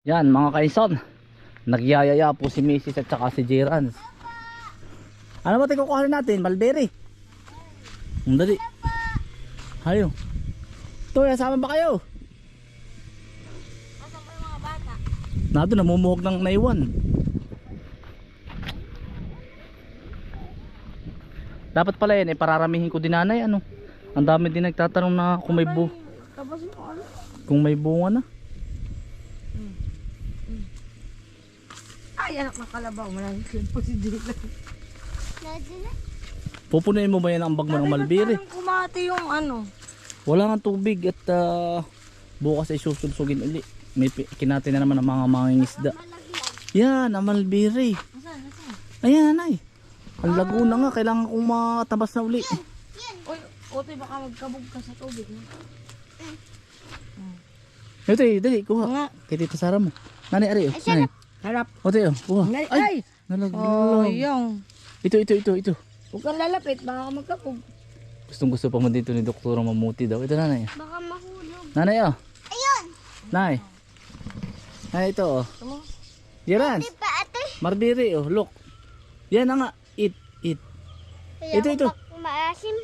Yan mga kainsan, nagyayaya po si Mrs. at saka si Jirans. Ano ba tayo kukuhanin natin? Mulberry. Ang dali. Hayo. Ito, sama ba kayo? Asan ba yung mga bata? Nado, namumuhog ng naiwan. Dapat pala yan, pararamihin ko din nanay. Ano? Ang dami din nagtatanong na kung may Tapos mo ano? kung may bunga na. Ay, anak ng kalabaw. Maraming po si Dylan. Pupunuin mo ba yan ang bag mo ng Mulberry? Parang kumati yung ano. Wala nga tubig at bukas ay susulsugin uli. May kinati na naman ang mga mangingisda. Yan, ang Mulberry. Nasaan? Ayan, nanay. Ang laguna nga, kailangan kong matabas na uli. Uy, Otoy, baka magkabog ka sa tubig. No? Ito dali, kuha. Nga. Kay Tita Sara mo. Nanay, ari, nanay. Harap. Ote, kuha. Ay! Oh, Nalaglag. yung. Ito. Huwag kang lalapit, baka ka magkabog. Gustong gusto pa mo dito ni Doktora mamuti daw. Ito, nanay. Baka mahulog. Nanay, oh. Ayun! Nay. Nay, ito, oh. Tama? Jirans. Pa ate. Mulberry, oh. Look. Yan na nga. Eat. Ito. Maasim.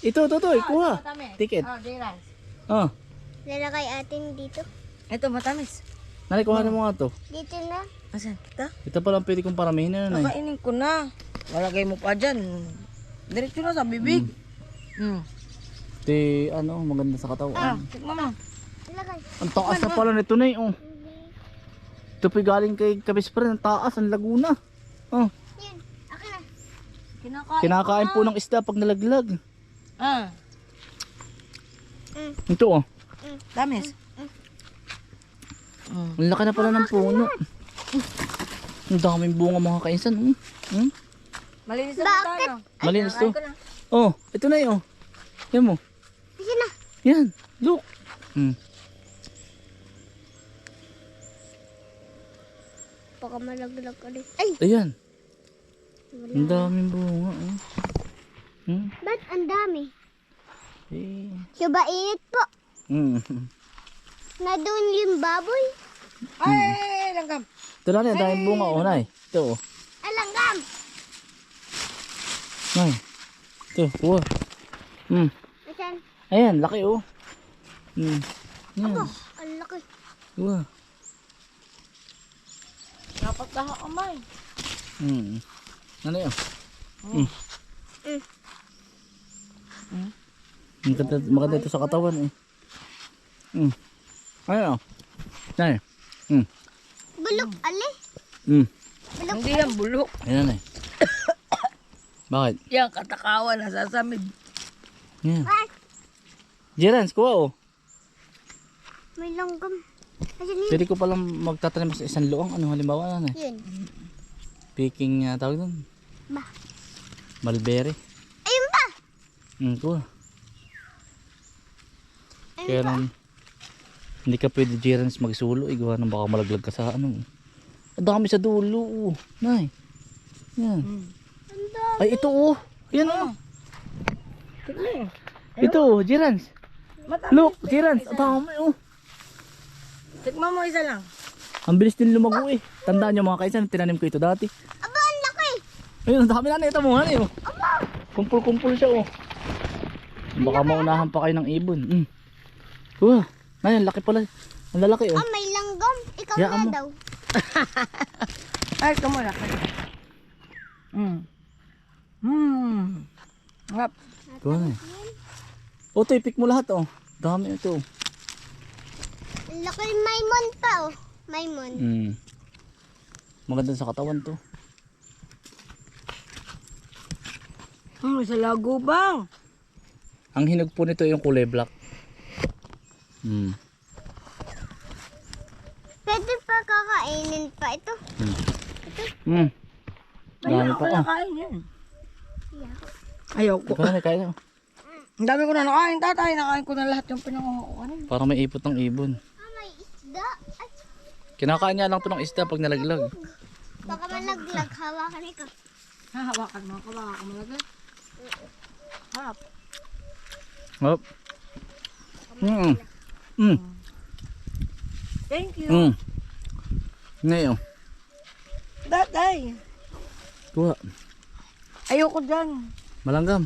Ito, kuha. Ticket. Oh, Dylan. Oh. Lalakay atin dito. Ito, matamis. Nanay, kuha mo nga to. Dito na. Asan? Ito? Ito pa lang pwede kong paramihin na, nanay. Nakainin ko na. Malagay mo pa dyan. Diretso na sa bibig. Ito, ano, maganda sa katawan. Tikman mo. Lalakay. Ang taas na pala nito, nay, oh. Ito pa galing kay Kabispre, ang taas, ang Laguna. Oh. Yan. Akin na. Kinakain po ng isda pag nalaglag. Ah, Ito, oh. tamis. Ang laki na pala ng puno. Ang daming bunga mga kainsan. Malinis na tayo. Malinis to. Oh, ito na yun. Yan mo. Ayan na. Yan. Look. Baka malaglag ka rin. Ay! Ayan. Ang daming bunga. Oh. Ba't ang dami? Eh. Suba init po. Na doon yung baboy. Ay, langgam. Ito na rin, ang daming bunga. Oh, nay. Ito, oh. Alanggam. Nay. Ito, kuha. Asan? Ayan, laki, oh. Yan. Ang laki. Kuha. Dapat ka kamay. Ano yun? Maganda ito sa katawan, eh. Ano? Nay. Bulok, ali. Hindi yan bulok. Ayan, nay. Bakit? Yan, katakawan, nasasamid. Yan. Jirans, kuha, oh. May langgam. Asan yun? Pwede ko palang magtatanim sa isang luang. Ano halimbawa na, nay? Yun. Picking tawag doon. Ba? Mulberry. Ayun ba? Kuha. Kaya lang, hindi ka pwede Jirans magsulo. Igawa nang baka malaglag ka sa ano. Ang dami sa dulo. Oh. Nay. Yan. Ay, ito, oh. Yan, oh. Ito, oh, Jirans. Look, Jirans. Ang dami, oh. Tikman mo isa lang. Ang bilis din lumago, eh. Tandaan nyo mga kaisan, tinanim ko ito dati. Aba, ang laki. Ayun, ang dami na nito mo, hanay, oh. Kumpul-kumpul siya, oh. Baka maunahan pa kayo ng ibon. Kuha. Ay, ang laki pala. Ang lalaki, oh. Ah, may langgam. Ikaw Yaan na mo. daw. Ay, kamula ka. Ngap. Kuha na, eh. Oh, ito, ipik mo lahat, oh. Dami ito. Ang laki maymon pa, oh. Maymon. Maganda sa katawan to. Sa lago bang? Ang hinog po nito yung kulay black. Pwede pa kakainin pa ito. Dami pa, oh. Kain yan. Ayoko. Kuha na, kaya. Ang dami ko na nakain, tatay. Nakain ko na lahat yung pinangukuhanin. Parang may ipot ng ibon. Ah, may isda. Ay, Kinakain niya lang to ng isda pag nalaglag. baka malaglag. Hawakan ito. Hahawakan mo ako, baka kumalagay. Harap. Hop. Thank you. Ngayon. Tatay. Kuha. Ayoko dyan. Malanggam.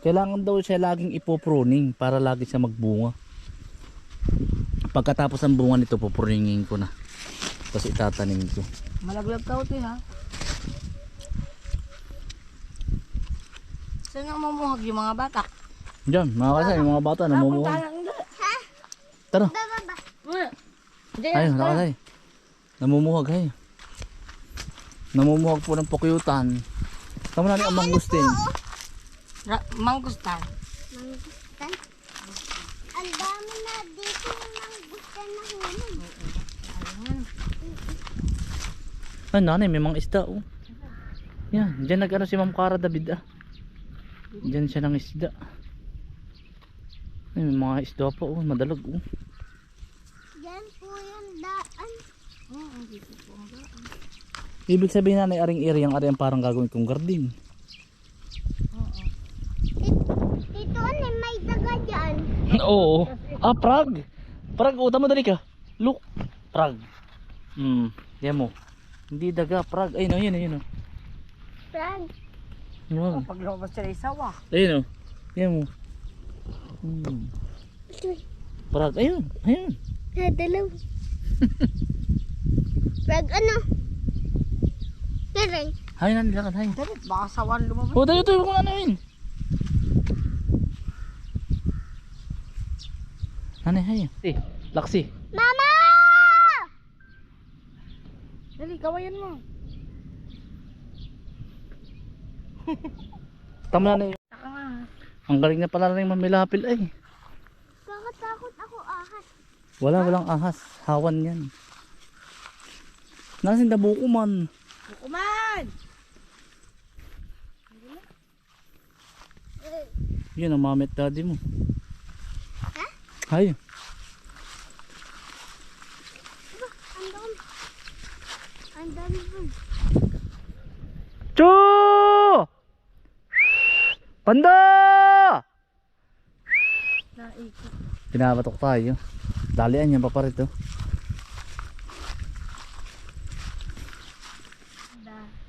Kailangan daw siya laging ipopruning para lagi siya magbunga. Pagkatapos ng bunga nito, poproningin ko na. Tapos itatanim ko. Malaglag ka uti ha. Saan nga mamuhag yung mga bata? Diyan, mga kasay, yung mga bata namumuhag. Tara. Baba. Ayun, nakasay. Namumuhag, ay. Namumuhag po ng pukyutan. Tama na ni ang mangustin. Mangustan. Mangustan. Ang dami na dito yung mangustan na hulog. Ay, nanay, may mga isda, oh. Yan, dyan nag-ano si Ma'am Cara David, ah. Dyan siya ng isda. Ay, may mga isda pa, oh. Madalag, oh. Yan po yung daan. Dito po ang daan. Ibig sabihin nanay, aring area, ang parang gagawin kong garden. Dito may daga dyan. Oo. Ah, Prague. Prague, utama dali ka. Look, Prague. Yan mo. Hindi daga, Prague. Ayun, ayun, ayun. Frag. Ayun. Pag lumabas sila isawa. Ayun, yan mo. Prague, ayun, ayun. Dalaw. Frag ano? Tereng. Hay, nandilakan, hay. Dali, baka sawan lumabas. Oh, tayo, tayo, kung ano yun. Nanay, hay. Laksi. Mama! Dali, kawayan mo. Tama na yun. Taka nga. Ang galing na pala rin mamilapil ay. Kakatakot ako ahas. Walang ahas. Hawan yan. Nasin dabuko man. Bukuman! Yun ang mami at daddy mo. Ha? Hay. Ang dami. Ang dami dun. Chu! Panda! Naikot. Pinabatok tayo. Dalian yan pa pa rito.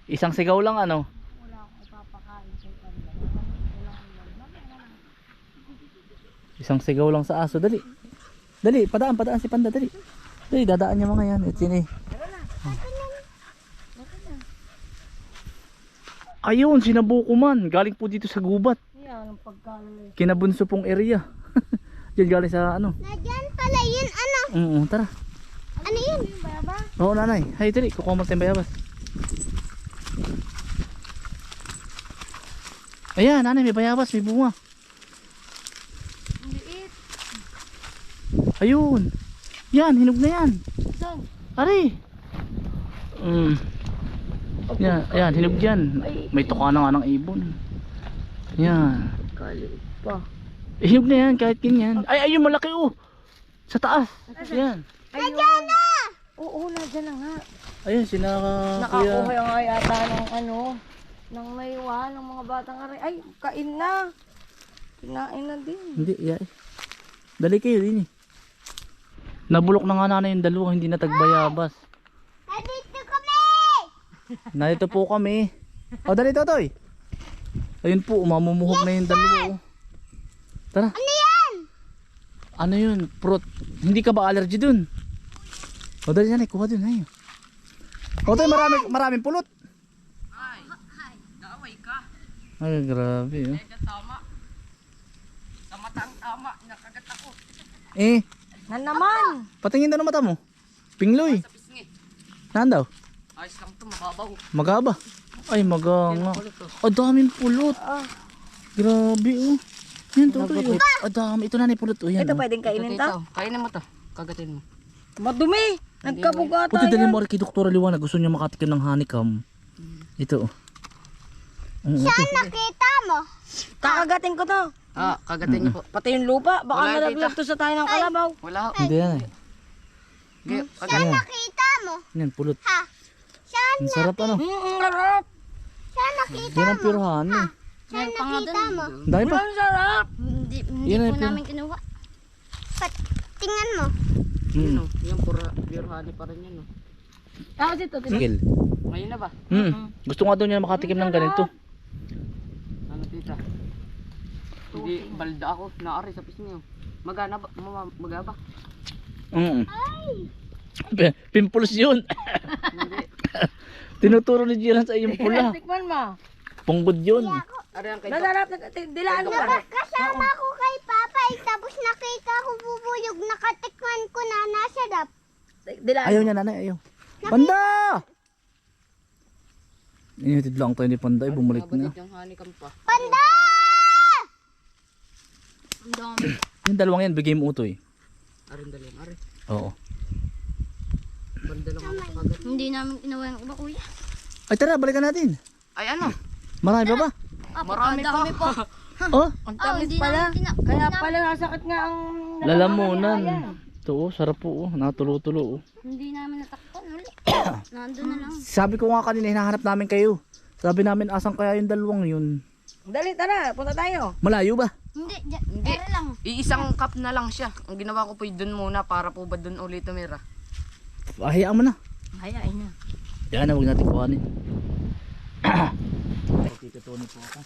Isang sigaw lang ano. Wala akong ipapakain sa kanya. Isang sigaw lang sa aso. Dali. Dali, padaan si Panda. Dali. Dali, dadaan niya mga yan. Ito yun eh. Ayun, sinabuko man. Galing po dito sa gubat. Yan ang pagkalala. Kinabunso pong area. Diyan galing sa ano. Nadyan pala yun ano? Tara. Ano yun? Bayaba? Oo, nanay. Hay, dali. Kukuha mo tayong bayabas. Ayan, nanay. May bayabas. May bunga. Liit. Ayun. Yan, hinog na yan. Saan? Ari. Yan, ayan, hinog yan. May tuka na nga ng ibon. Yan. Kaliit pa. Hinog na yan, kahit ganyan. Ay, ayun, malaki oh. Sa taas. Yan. Ayun. Oo, nadyan na nga. Ayun, sinaka Nakakuha kuya. nga yata ng ano, ng maywa, ng mga batang aray. Ay, kain na. Kinain na din. Hindi, yeah. Dali kayo din eh. Nabulok na nga nanay yung dalawa, hindi na tagbayabas. Nandito kami! Narito po kami. O, dali Totoy. Ayun po, umamumuhog na yung dalawa. Oh. Tara. Ano yan? Ano yun? Fruit. Hindi ka ba allergy dun? O, dali nanay, kuha dun. Ay. O, tayo, maraming pulot. Ay, naaway ka. Ay, grabe. Oh. Tama. Sa matang tama, nakagat ako. Eh, Na naman. patingin daw ng mata mo. Pingloy. Sa pisngi. Naan daw? Ayos lang ito, mababaw. Magaba. Ay, maganga. Ang daming pulot. Ah. Grabe oh. Yan, Totoy. Oh. Ang dami. Ito nanay pulot. Oh, yan. Ito Oh. pwedeng kainin to? Kainin mo to. Kagatin mo. Madumi. Nagkabugata Puti dali yan. mo rin kay Doktora Liwanag. Gusto niya makatikim ng honeycomb. Ito. Oh. Ito. Saan nakita mo? Kakagatin ko to. Ah, kagatin niyo po. Pati yung lupa. Baka Wala, nalaglag to sa tayo ng kalabaw. Wala ho. Hindi yan eh. Sige, Saan Ayan. nakita mo? Yan, pulot. Ha? Saan? Ang sarap ano. Harap. Saan nakita Yan ang mo? pure honey. Saan nakita mo? Dahil pa. Ang sarap. Hindi Yun po ay namin kinuha. Tingnan mo. Yun Hmm. o. Yung pure honey pa rin yan o. Ah, dito. Skill. Ngayon na ba? Gusto nga daw niya makatikim ng ganito. Ano tita? Hindi, balda ako. Naari sa pisngi o. Magana ba? Magaba? Mm. Pimples yun. Hindi. Tinuturo ni Jiran sa iyong pula. Tikman mo. Punggod yun. Ari ang kayo. Masarap. Dilaan mo pa. Kasama ko kay Papa. Tapos nakita ko bubuyog. Nakatikman ko na. Nasarap. Dilaan. Ayaw niya nanay, ayaw. Panda! Initid lang tayo ni Panda, ay bumalik na. Nabatid yung honey kam pa. Panda! Ang dami. Yung dalawang yan, bigay mo utoy. Ari ang dalawang ari. Oo. Balda lang ako sa kagat. Hindi namin kinuha yung iba, kuya. Ay tara, balikan natin. Ay ano? Marami pa ba? Marami pa. Oh, Ang tamis pala. Kaya pala nasakit nga ang... lalamunan. Ito oh, sarap po oh, natulo-tulo oh. Hindi namin natakpan ulit. Nandun na lang. Sabi ko nga kanina, hinahanap namin kayo. Sabi namin, asan kaya yung dalawang yun? Dali, tara. Punta tayo. Malayo ba? Hindi, Hindi. Pero lang. Iisang cup na lang siya. Ang ginawa ko po dun muna para po ba dun ulit tumira. Hayaan mo na. Hayain na. Yan na, huwag natin kuhanin. Tito Tony po ako.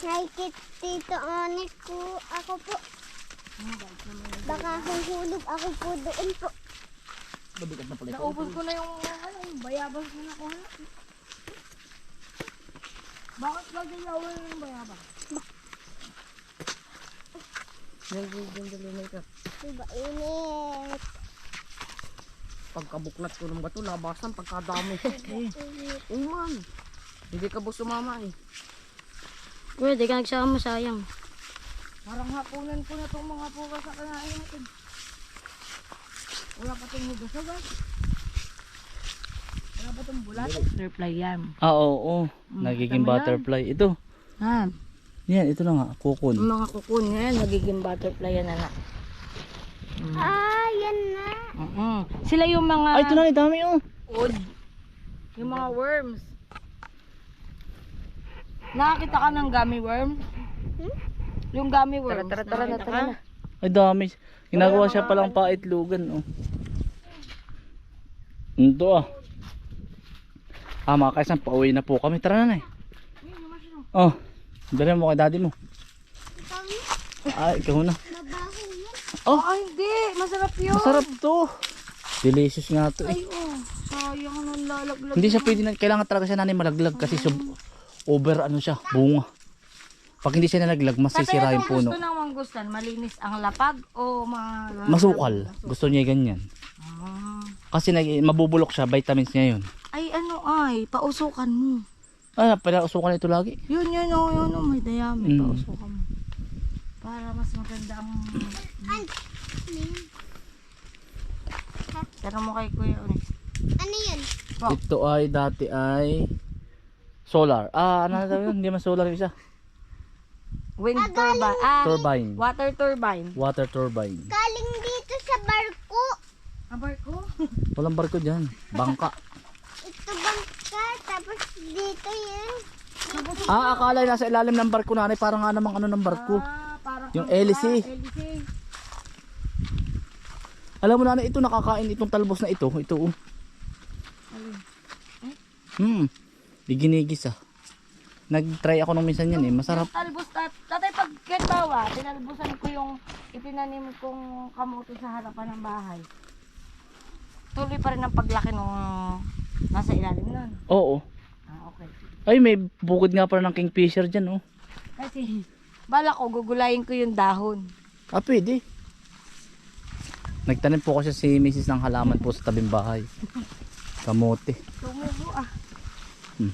Nakikit Tito Onik ko. Ako po. Baka huhulog ako po doon po. Mabigat na pala ito. Naubos ko na yung bayabas na nakuha. Bakit ba ginawa yung bayabas? Yan dali na ito. Diba init? Pagkabuklat ko ng bato, labasan pagkadami. Oo man. Hindi ka boss sumama eh. Kuya, di ka nagsama, sayang. Parang hapunan ko na itong mga pugas sa kanain natin. Wala pa itong hugas-hugas. Wala pa itong bulat. Butterfly yan. Ah, oo. Nagiging tama yan. butterfly. Ito. Ha? Yan, ito na nga. Kukun. Yung mga kukun yan, nagiging butterfly yan anak. Ah, yan na. Sila yung mga Ay, ito na, dami oh. wood. Yung mga worms. Nakakita ka ng gummy worm? Yung gummy worms. Tara na. Ay, dami. Ginagawa siya palang paitlugan oh. Ito ah. Ah, mga kaisan, pauwi na po kami. Tara na eh. Oh, dali mo kay daddy mo. Ay, ikaw na. Mabaho yan. Oh, Ah, hindi. Masarap yun. masarap to. Delicious nga to eh. Ay, oh. Sayang nang lalaglag. Hindi siya pwede na, kailangan talaga siya nanay malaglag kasi over ano siya, bunga. Pag hindi siya nalaglag, masisira yung puno. Gusto ng mangustan, malinis ang lapag o Masukal. Gusto niya ganyan. Ah. Kasi mabubulok siya, vitamins niya yun. Ay, ano ay, pausukan mo. Ah, pinausukan ito lagi. Yun, may dayami. Mm. Pausukan mo. Para mas maganda ang... Pero mo kay Kuya Onyx. Ano yun? Ito ay dati ay solar. Ah, ano na daw yun? Hindi man solar yung isa. Wind turbine. Ah, Turbine. water turbine. Water turbine. Galing dito sa barko. Abar ko. Walang barko dyan. Bangka. Ito bangka. Tapos dito yun. Ah, akala nasa ilalim ng barko nanay. Parang nga namang ano ng barko. Ah, parang Yung hélice. hélice. Alam mo nanay, ito nakakain itong talbos na ito. Ito oh. Di ginigis ah. Nag-try ako nung minsan yan eh. Masarap. Talbos tatay pag ketawa, tinalbosan ko yung itinanim kong kamote sa harapan ng bahay. Tuloy pa rin ang paglaki nung nasa ilalim nun. Oo. Ah, okay. Ay, may bukod nga pala ng kingfisher dyan oh. Kasi bala ko gugulayin ko yung dahon. Ah, pwede. Nagtanim po kasi si Mrs. ng halaman po sa tabing bahay. Kamote. Tumubo ah.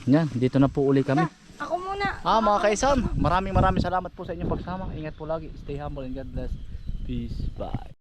Yan, dito na po uli kami. Ako muna. Ah, mga kaisan, maraming salamat po sa inyong pagsama. Ingat po lagi. Stay humble and God bless. Peace. Bye.